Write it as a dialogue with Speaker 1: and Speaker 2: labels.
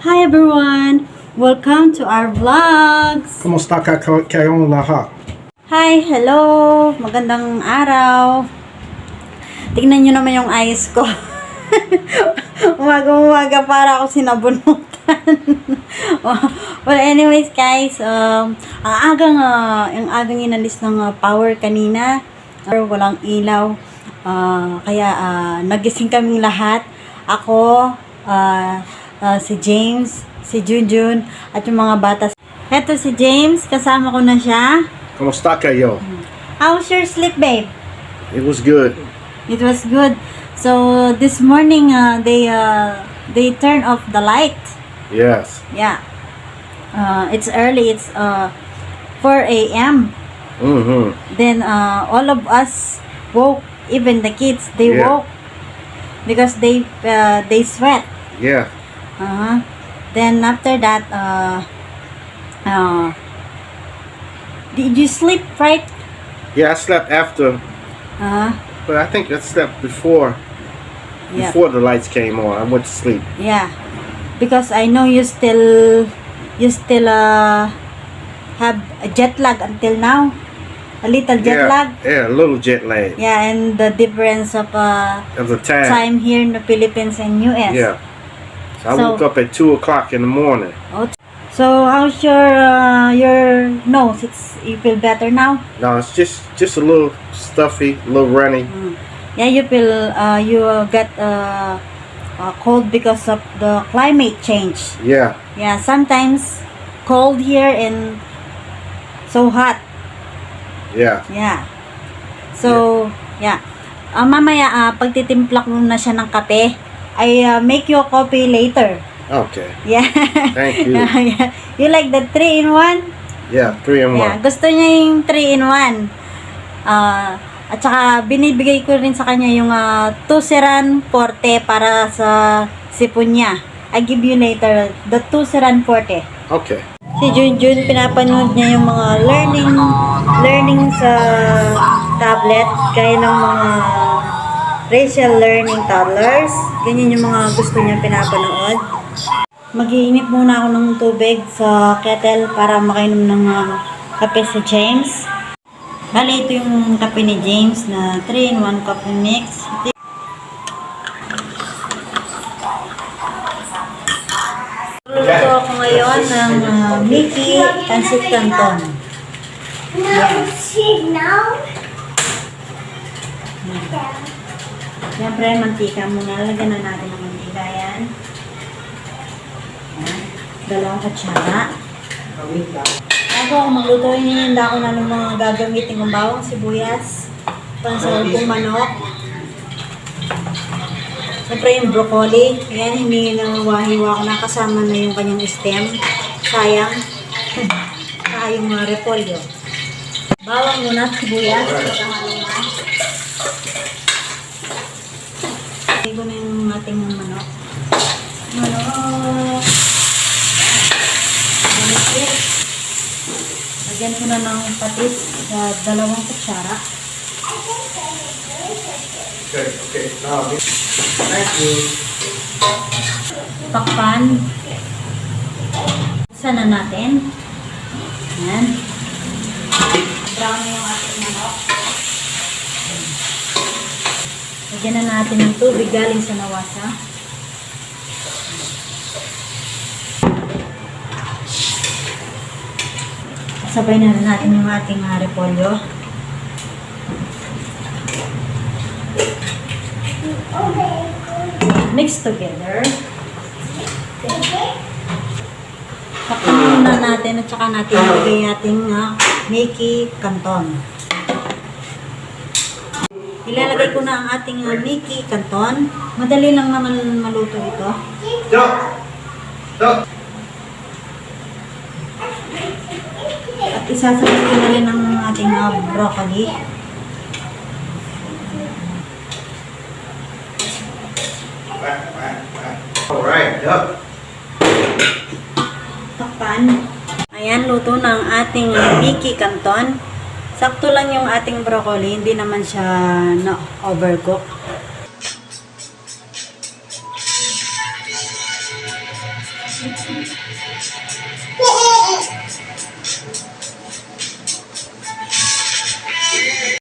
Speaker 1: Hi everyone! Welcome to our vlogs!
Speaker 2: Kumusta ka kayong lahat?
Speaker 1: Hi! Hello! Magandang araw! Tingnan nyo naman yung eyes ko. Umaga-umaga para ako sinabunutan. Well, anyways guys, ang agang inalis ng power kanina. Walang ilaw. Kaya nagising kaming lahat. Ako, si James, si Junjun, at yung mga bata. Heto si James, kasama ko na siya.
Speaker 2: Kumusta kayo?
Speaker 1: How's your sleep, babe?
Speaker 2: It was good.
Speaker 1: It was good. So this morning, they turn off the light.
Speaker 2: Yes.
Speaker 1: Yeah. It's early. It's 4 a.m. Then all of us woke. Even the kids, they woke because they sweat.
Speaker 2: Yeah.
Speaker 1: Then after that, did you sleep right?
Speaker 2: Yeah, I slept after, but I think I slept before the lights came on. I went to sleep.
Speaker 1: Yeah, because I know you still have a jet lag until now. A little jet lag.
Speaker 2: Yeah, a little jet lag.
Speaker 1: Yeah, and the difference of
Speaker 2: the time.
Speaker 1: time here in the Philippines and US.
Speaker 2: Yeah. So I woke up at 2 o'clock in the morning.
Speaker 1: So how's your nose? You feel better now?
Speaker 2: No, it's just a little stuffy, a little runny.
Speaker 1: Yeah, you feel you get cold because of the climate change.
Speaker 2: Yeah.
Speaker 1: Yeah, sometimes cold here and so hot.
Speaker 2: Yeah.
Speaker 1: Yeah. So, yeah. Mamaya, pagtitimpla ko na siya ng kape, I make you a coffee later.
Speaker 2: Okay.
Speaker 1: Yeah.
Speaker 2: Thank you.
Speaker 1: Yeah. You like the 3-in-1?
Speaker 2: Yeah, 3 in 1.
Speaker 1: Yeah, gusto niya yung 3-in-1. At saka, binibigay ko rin sa kanya yung Tuceran Forte para sa sipon niya. I give you later the Tuceran Forte.
Speaker 2: Okay.
Speaker 1: Si Junjun, pinapanood niya yung mga learning sa tablet, gaya ng mga racial learning toddlers. Ganyan yung mga gusto niya pinapanood. Mag-iinit muna ako ng tubig sa kettle para makainom ng kape si James. Bali, ito yung kape ni James na 3-in-1 coffee mix. Luluto ako ngayon ng Mickey Pancit Canton. Siyempre, mantika muna. Lagyan na natin ng mantika yan. 2 kutsara. Ako, magluto yun. Handa ko na ng mga gagamitin kong bawang sibuyas, pansarupong manok. Siyempre yung broccoli. Ayan, hindi nawahiwa ko na. Kasama na yung kanyang stem. Sayang. Saka yung repolyo. Bawang muna, sibuyas. Lagay ko na yung ating manok. Manok. Manok. Lagyan ko na ng patis sa 2 kutsara.
Speaker 2: Okay. Now, thank you.
Speaker 1: Takpan. Buksan na natin. Ayan. Brown na yung ating manok. Lagyan na natin ng tubig galing sa nawasa. Sabay na rin natin yung ating repolyo. Mix together. Takpan muna natin at saka natin ilagay ating Mickey Canton. Ilalagay ko na ang ating Mickey Canton. Madali lang naman maluto ito. At isasabay ko na rin ang ating broccoli.
Speaker 2: Alright,
Speaker 1: Takpan. Ayan, luto na ang ating Mickey Canton. Sakto lang yung ating broccoli, hindi naman siya na-overcook.